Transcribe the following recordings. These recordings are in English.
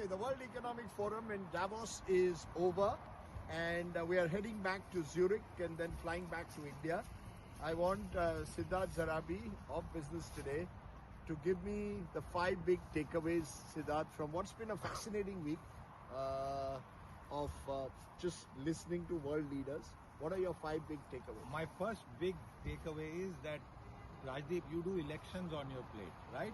Okay, the World Economic Forum in Davos is over, and we are heading back to Zurich and then flying back to India. I want Siddharth Zarabi of Business Today to give me the 5 big takeaways, Siddharth, from what's been a fascinating week of just listening to world leaders. What are your 5 big takeaways? My first big takeaway is that, Rajdeep, you do elections on your plate, right?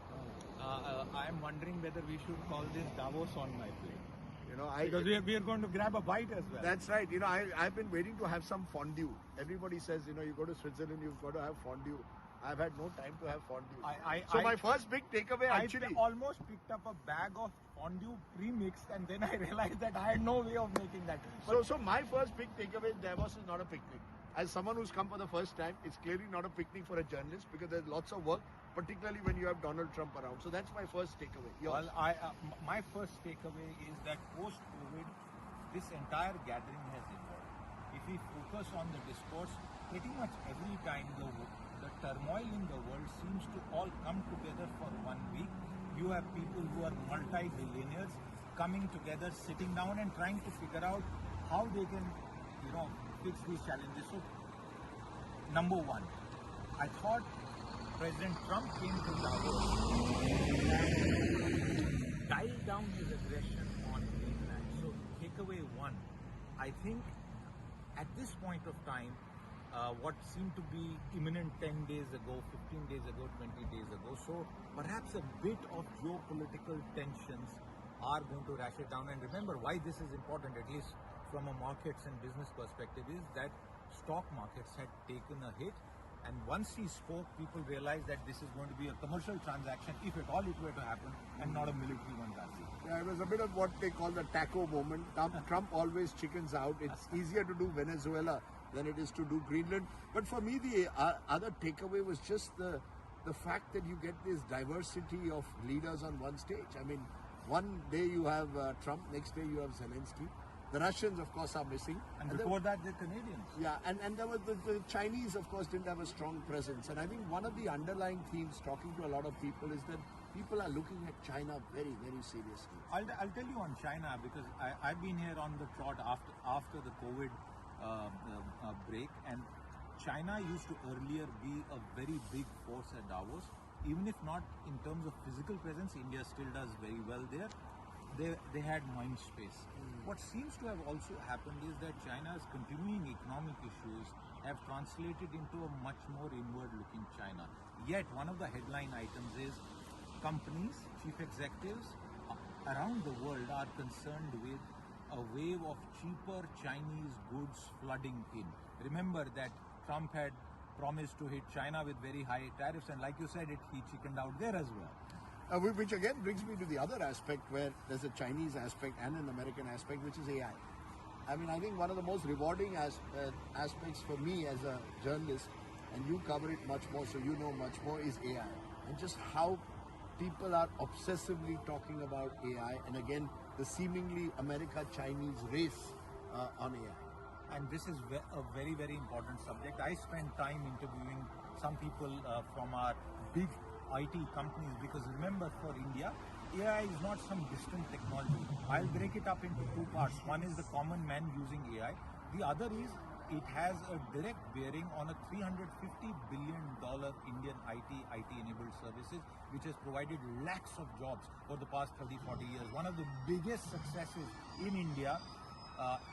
I'm wondering whether we should call this Davos on my plate. You know, Because we are going to grab a bite as well. That's right. You know, I've been waiting to have some fondue. Everybody says, you know, you go to Switzerland, you've got to have fondue. I've had no time to have fondue. My first big takeaway actually... I almost picked up a bag of fondue pre-mixed and then I realized that I had no way of making that. So my first big takeaway, Davos is not a picnic. As someone who's come for the first time, it's clearly not a picnic for a journalist because there's lots of work, particularly when you have Donald Trump around. So that's my first takeaway. Yours? Well, my first takeaway is that post-COVID, this entire gathering has evolved. If we focus on the discourse, pretty much every time the turmoil in the world seems to all come together for 1 week. You have people who are multi-billionaires coming together, sitting down and trying to figure out how they can, fix these challenges. So, number one, I thought President Trump came to Davos and dialed down his aggression on Greenland. So, takeaway one, I think at this point of time, what seemed to be imminent 10 days ago, 15 days ago, 20 days ago. So perhaps a bit of geopolitical tensions are going to ratchet down. And remember why this is important, at least from a markets and business perspective, is that stock markets had taken a hit. And once he spoke, people realized that this is going to be a commercial transaction, if at all it were to happen, and not a military one. Yeah, it was a bit of what they call the taco moment. Trump always chickens out. It's easier to do Venezuela than it is to do Greenland. But for me, the other takeaway was just the fact that you get this diversity of leaders on one stage. I mean, one day you have Trump, next day you have Zelensky. The Russians, of course, are missing. And before that, the Canadians. Yeah, and there was the Chinese, of course, didn't have a strong presence. And I think one of the underlying themes, talking to a lot of people, is that people are looking at China very, very seriously. I'll tell you on China, because I've been here on the trot after the COVID break, and China used to earlier be a very big force at Davos. Even if not in terms of physical presence, India still does very well there. They had mind space. What seems to have also happened is that China's continuing economic issues have translated into a much more inward-looking China. Yet, one of the headline items is companies, chief executives around the world are concerned with a wave of cheaper Chinese goods flooding in. Remember that Trump had promised to hit China with very high tariffs, and like you said, he chickened out there as well. Which again brings me to the other aspect, where there's a Chinese aspect and an American aspect, which is AI. I mean, I think one of the most rewarding aspects for me as a journalist, and you cover it much more, so you know much more, is AI. And just how people are obsessively talking about AI, and again, the seemingly America-Chinese race on AI. And this is a very, very important subject. I spent time interviewing some people from our big IT companies, because remember, for India, AI is not some distant technology. I'll break it up into 2 parts. One is the common man using AI. The other is it has a direct bearing on a $350 billion Indian IT-enabled services, which has provided lakhs of jobs for the past 30-40 years. One of the biggest successes in India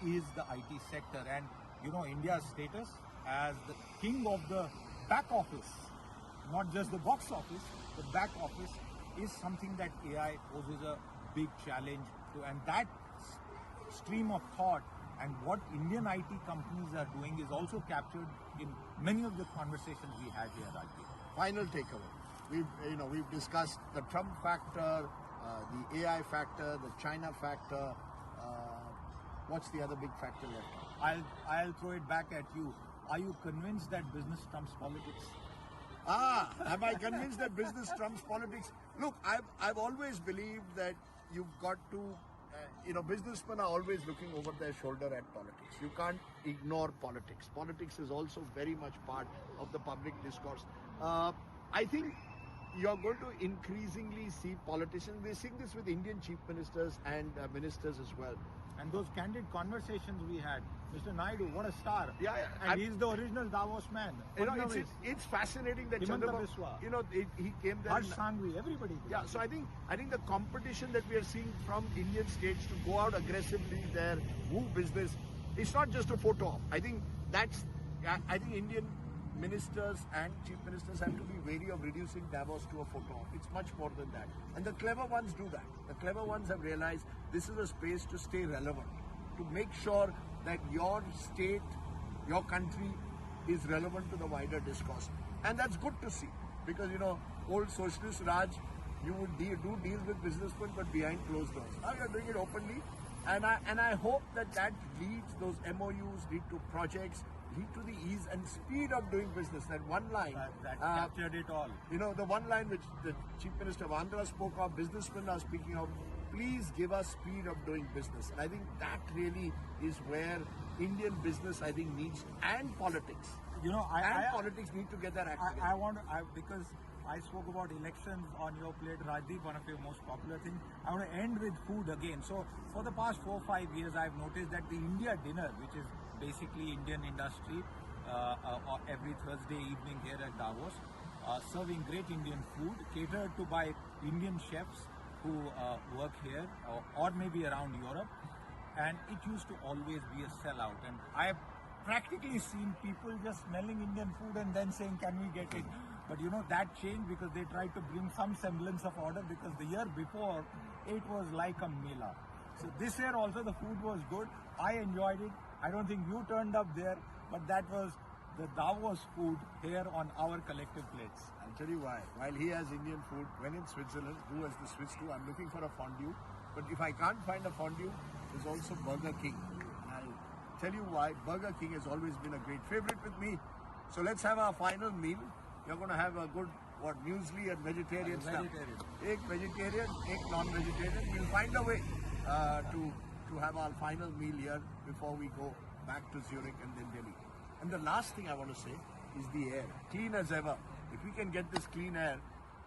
is the IT sector. And India's status as the king of the back office, not just the box office, the back office, is something that AI poses a big challenge to. And that stream of thought and what Indian IT companies are doing is also captured in many of the conversations we had here, Rajdeep. Final takeaway. We've discussed the Trump factor, the AI factor, the China factor. What's the other big factor left? I'll throw it back at you. Are you convinced that business trumps politics? Am I convinced that business trumps politics? Look, I've always believed that you've got to, businessmen are always looking over their shoulder at politics. You can't ignore politics. Politics is also very much part of the public discourse. I think you're going to increasingly see politicians. We're seeing this with Indian chief ministers and ministers as well. And those candid conversations we had, Mr. Naidu, what a star. Yeah, And he's the original Davos man. You know, it's fascinating that Himanta Chandrababu, Biswa. you know, he came there. Harsh Sanghvi, everybody. Yeah, so I think the competition that we are seeing from Indian states to go out aggressively there, woo business, it's not just a photo op. I think Indian ministers and chief ministers have to be wary of reducing Davos to a photo op. It's much more than that. And the clever ones do that. The clever ones have realized this is a space to stay relevant, to make sure that your state, your country is relevant to the wider discourse. And that's good to see, because, you know, old socialist Raj, you would do deals with businessmen but behind closed doors. Now you're doing it openly, and I hope that leads, those MOUs lead to projects, lead to the ease and speed of doing business. That one line That captured it all. you know, the one line which the Chief Minister of Andhra spoke of, businessmen are speaking of, please give us speed of doing business. And I think that really is where Indian business, I think, needs, and politics. You know, Politics need to get their act together. I want to, because I spoke about elections on your plate, Rajdeep, one of your most popular things. I want to end with food again. So, for the past 4 or 5 years, I've noticed that the India dinner, which is basically Indian industry, every Thursday evening here at Davos, serving great Indian food, catered to by Indian chefs who work here or maybe around Europe. And it used to always be a sellout. And I've practically seen people just smelling Indian food and then saying, can we get it? But you know, that changed because they tried to bring some semblance of order, because the year before it was like a mela. So this year also the food was good. I enjoyed it. I don't think you turned up there, but that was the Davos food here on our collective plates. I'll tell you why. While he has Indian food, when in Switzerland, who has the Swiss too, I'm looking for a fondue. But if I can't find a fondue, there's also Burger King. I'll tell you why. Burger King has always been a great favorite with me. So let's have our final meal. You're going to have a good, muesli and vegetarian stuff. Ek vegetarian, ek non-vegetarian. We'll find a way to have our final meal here before we go back to Zurich and then Delhi. And the last thing I want to say is the air. Clean as ever. If we can get this clean air,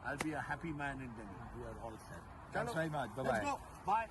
I'll be a happy man in Delhi. We are all set. Chalo, Thanks very much. Bye-bye. Let's go. Bye.